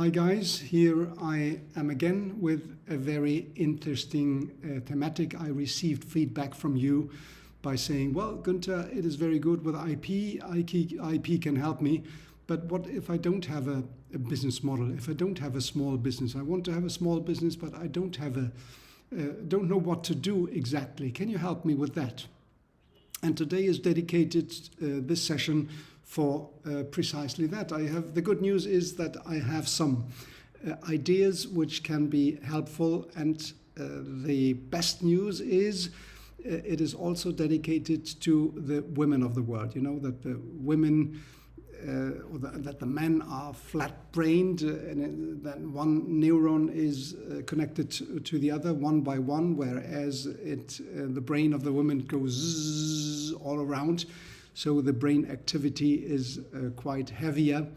Hi guys, here I am again with a very interesting thematic. I received feedback from you by saying, well, Gunther, it is very good with IP. IP can help me, but what if I don't have a business model? If I don't have a small business, I want to have a small business, but I don't know what to do exactly. Can you help me with that? And today is dedicated, this session, for precisely that. The good news is that I have some ideas which can be helpful, and the best news is it is also dedicated to the women of the world. You know that the women that the men are flat-brained, and that one neuron is connected to the other one by one, whereas the brain of the woman goes zzz all around. So the brain activity is quite heavier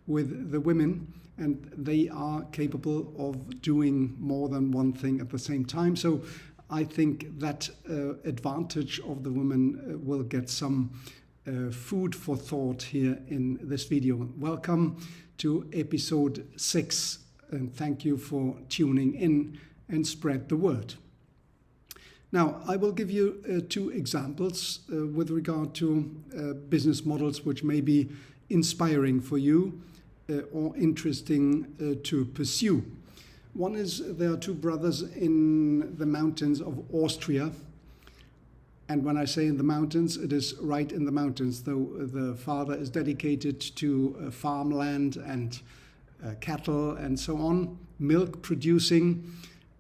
with the women, and they are capable of doing more than one thing at the same time. So I think that advantage of the women will get some food for thought here in this video. Welcome to episode 6, and thank you for tuning in and spread the word. Now, I will give you 2 examples with regard to business models which may be inspiring for you or interesting to pursue. One is, there are 2 brothers in the mountains of Austria. And when I say in the mountains, it is right in the mountains, though the father is dedicated to farmland and cattle and so on, milk producing.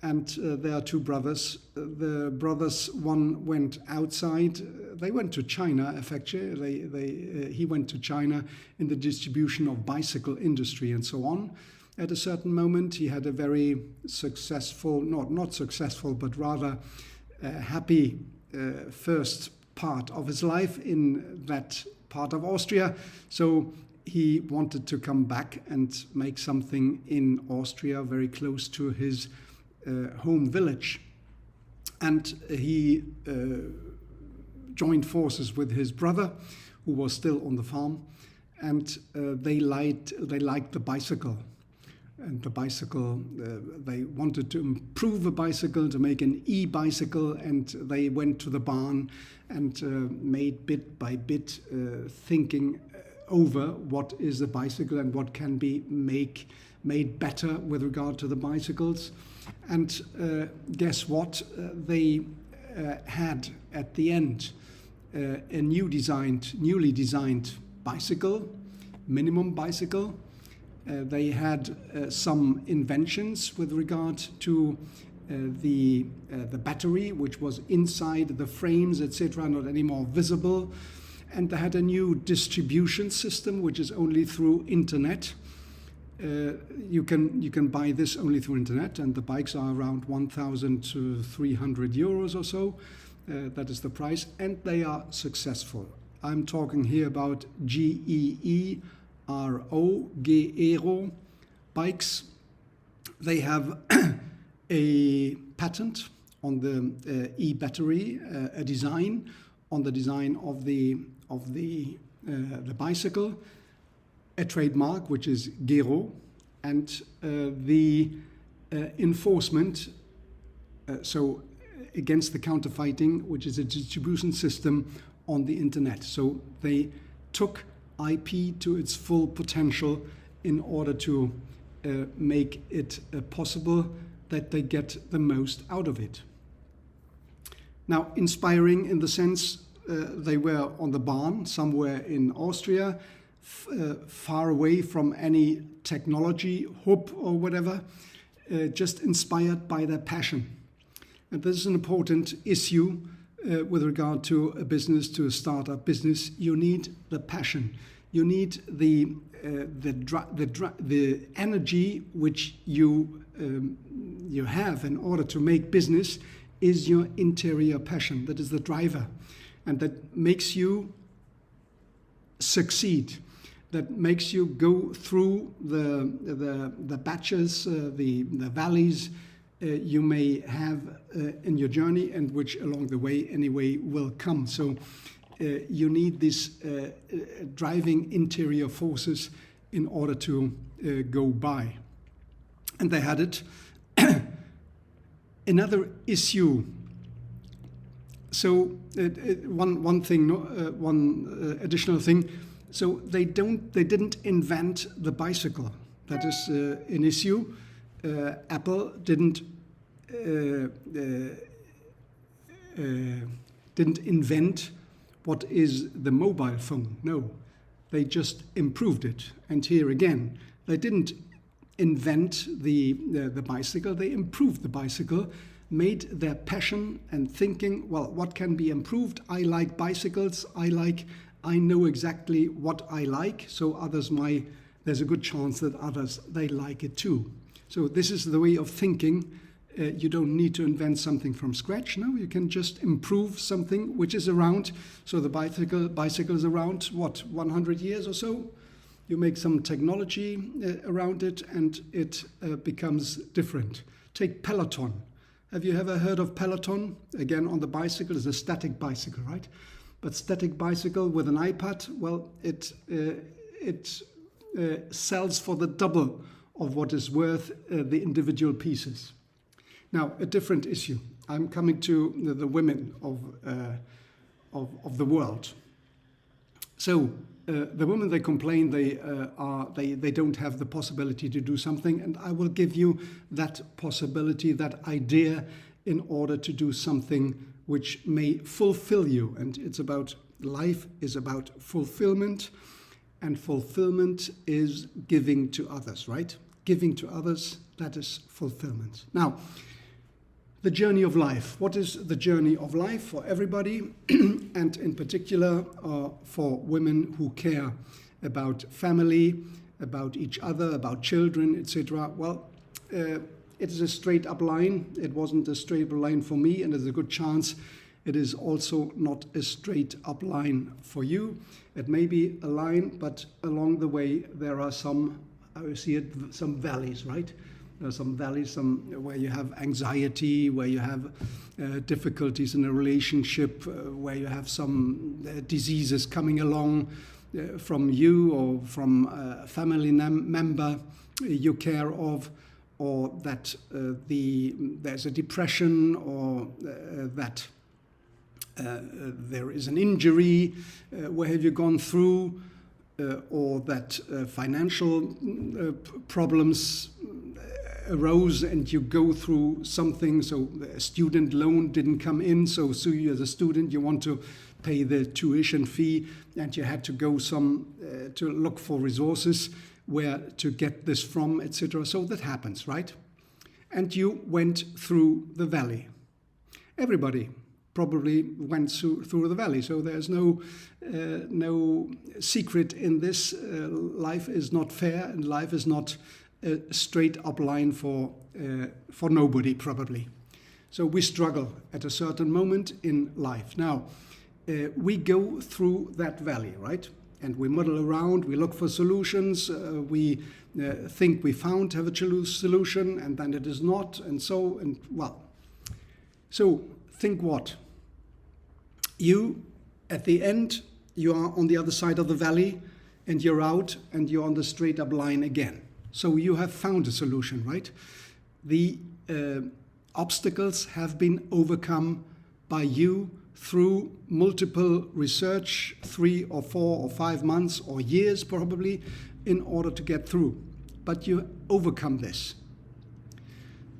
And there are 2 brothers. The brothers, one went outside. They went to China, actually. He went to China in the distribution of bicycle industry and so on. At a certain moment, he had a very successful, not successful, but rather happy first part of his life in that part of Austria. So he wanted to come back and make something in Austria very close to his home village. And he joined forces with his brother, who was still on the farm, and they liked the bicycle. And the bicycle, they wanted to improve a bicycle, to make an e-bicycle, and they went to the barn and made bit by bit thinking over what is a bicycle and what can be made better with regard to the bicycles. And guess what? They had at the end a newly designed bicycle, minimum bicycle. They had some inventions with regard to the battery, which was inside the frames, etc., not anymore visible. And they had a new distribution system, which is only through internet. You can buy this only through internet, and the bikes are around 1,300 euros or so. That is the price, and they are successful. I'm talking here about GEERO bikes. They have a patent on the e-battery, a design on the design of the bicycle, a trademark which is Gero, and the enforcement, so against the counterfeiting, which is a distribution system on the internet. So they took IP to its full potential in order to make it possible that they get the most out of it. Now, inspiring in the sense they were on the barn somewhere in Austria, far away from any technology hub or whatever, just inspired by their passion. And this is an important issue with regard to a business, to a startup business. You need the passion. You need the energy which you have in order to make business is your interior passion. That is the driver, and that makes you succeed. That makes you go through the batches, the valleys you may have in your journey, and which along the way anyway will come. So you need these driving interior forces in order to go by. and they had it. Another issue. So one thing, one additional thing. So they didn't invent the bicycle. That is an issue. Apple didn't invent what is the mobile phone. No, they just improved it. And here again, they didn't invent the bicycle. They improved the bicycle, made their passion and thinking, well, what can be improved? I like bicycles. I know exactly what I like, so others there's a good chance that others, they like it too. So this is the way of thinking. You don't need to invent something from scratch. No, you can just improve something which is around. So the bicycle is around, what, 100 years or so? You make some technology around it and it becomes different. Take Peloton. Have you ever heard of Peloton? Again, on the bicycle, it's a static bicycle, right? But static bicycle with an iPad, well, it sells for the double of what is worth the individual pieces. Now, a different issue. I'm coming to the women of the world. So the women, they complain they don't have the possibility to do something, and I will give you that possibility, that idea, in order to do something which may fulfill you. And it's about, life is about fulfillment, and fulfillment is giving to others, right? Giving to others, that is fulfillment. Now, the journey of life. What is the journey of life for everybody, and in particular for women who care about family, about each other, about children, etc.? Well, it is a straight up line. It wasn't a straight up line for me, and there's a good chance it is also not a straight up line for you. It may be a line, but along the way there are some, I see it, some valleys, right? There are some valleys, where you have anxiety, where you have difficulties in a relationship, where you have some diseases coming along from you or from a family member you care of, or that there's a depression, or that there is an injury. Where have you gone through? Or that financial problems arose and you go through something, so a student loan didn't come in, so you as a student, you want to pay the tuition fee, and you had to go to look for resources where to get this from, etc. So that happens, right? And you went through the valley. Everybody probably went through the valley, so there's no secret in this. Life is not fair, and life is not a straight up line for nobody, probably. So we struggle at a certain moment in life. Now, we go through that valley, right? And we muddle around, we look for solutions, we think we have a solution, and then it is not, and so, and well. So think what? You, at the end, you are on the other side of the valley, and you're out, and you're on the straight up line again. So you have found a solution, right? The obstacles have been overcome by you through multiple research, 3 or 4 or 5 months or years probably, in order to get through. But you overcome this.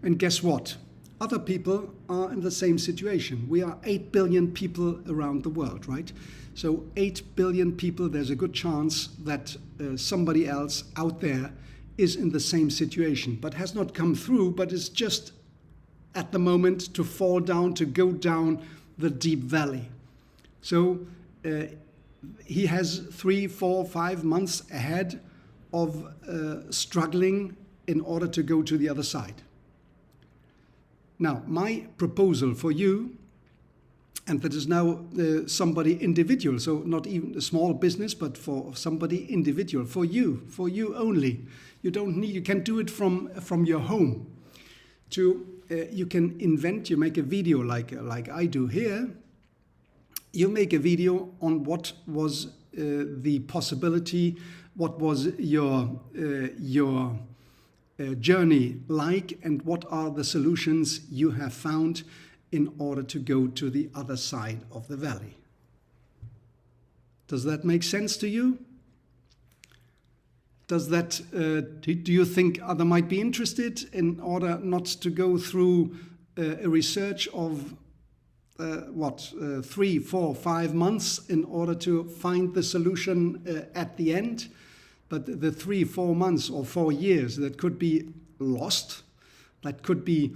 And guess what? Other people are in the same situation. We are 8 billion people around the world, right? So 8 billion people, there's a good chance that somebody else out there is in the same situation, but has not come through, but is just at the moment to fall down, to go down the deep valley. So he has 3, 4, 5 months ahead of struggling in order to go to the other side. Now, my proposal for you, and that is now somebody individual, so not even a small business, but for somebody individual, for you only. You can do it from your home. You can invent, you make a video like I do here. You make a video on what was the possibility, what was your journey like, and what are the solutions you have found in order to go to the other side of the valley. Does that make sense to you? Does that, do you think others might be interested in order not to go through a research of 3, 4, 5 months in order to find the solution at the end? But the 3, 4 months or 4 years that could be lost, that could be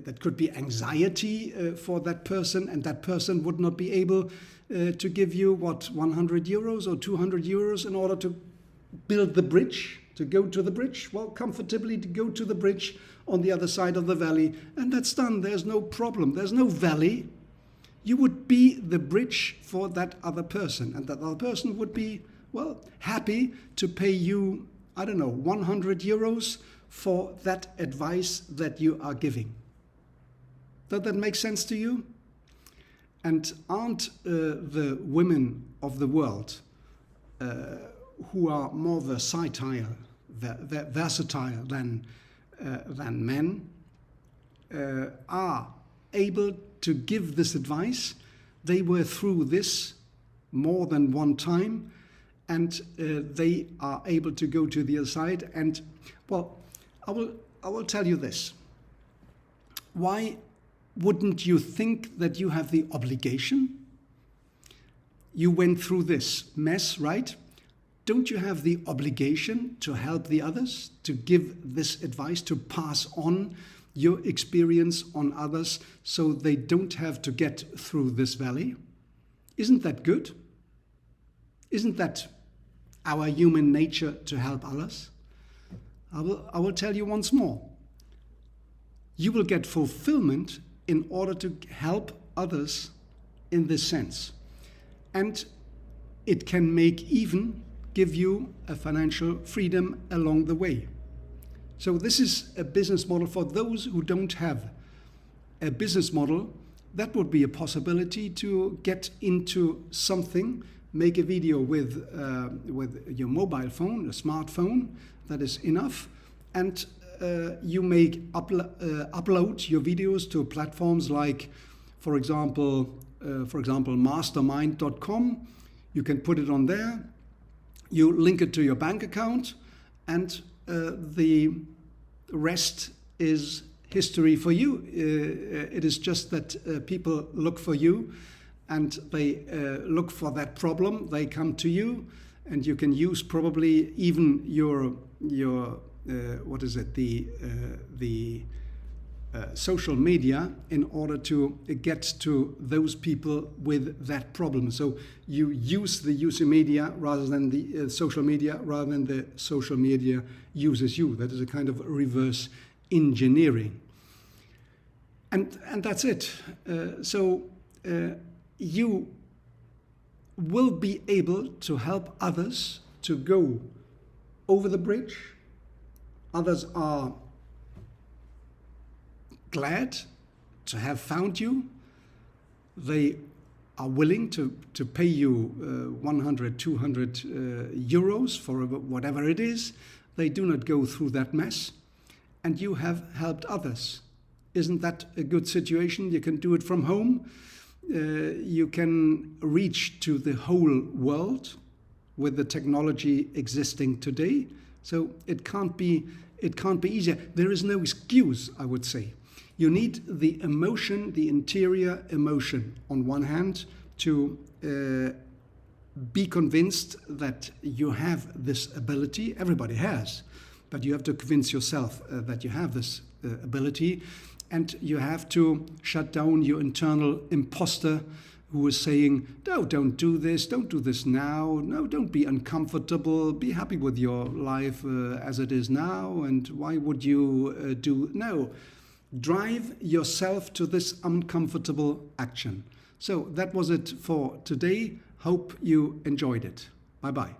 that could be anxiety for that person, and that person would not be able to give you 100 euros or 200 euros in order to build the bridge, to go to the bridge. Well, comfortably to go to the bridge on the other side of the valley, and that's done. There's no problem. There's no valley. You would be the bridge for that other person, and that other person would be, well, happy to pay you, I don't know, 100 euros for that advice that you are giving. Does that make sense to you? And aren't the women of the world who are more versatile than men are able to give this advice? They were through this more than one time, and they are able to go to the other side. And well, I will tell you this. Why wouldn't you think that you have the obligation? You went through this mess, right? Don't you have the obligation to help the others, to give this advice, to pass on your experience on others so they don't have to get through this valley? Isn't that good? Isn't that our human nature to help others? I will tell you once more. You will get fulfillment in order to help others in this sense. And it can give you a financial freedom along the way. So this is a business model for those who don't have a business model. That would be a possibility to get into something, make a video with your mobile phone, a smartphone. That is enough, and you upload your videos to platforms like, for example, mastermind.com. You can put it on there. You link it to your bank account, and the rest is history for you. It is just that people look for you, and they look for that problem. They come to you, and you can use probably even your social media in order to get to those people with that problem. So you use the user media rather than the social media, rather than the social media uses you. That is a kind of reverse engineering. And that's it. So you will be able to help others to go over the bridge. Others are glad to have found you. They are willing to pay you 100, 200 euros for whatever it is. They do not go through that mess. And you have helped others. Isn't that a good situation? You can do it from home. You can reach to the whole world with the technology existing today. So it can't be easier. There is no excuse, I would say. You need the emotion, the interior emotion, on one hand, to be convinced that you have this ability. Everybody has, but you have to convince yourself that you have this ability, and you have to shut down your internal imposter who is saying, no, don't do this now, no, don't be uncomfortable, be happy with your life as it is now, and why would you no. Drive yourself to this uncomfortable action. So that was it for today. Hope you enjoyed it. Bye-bye.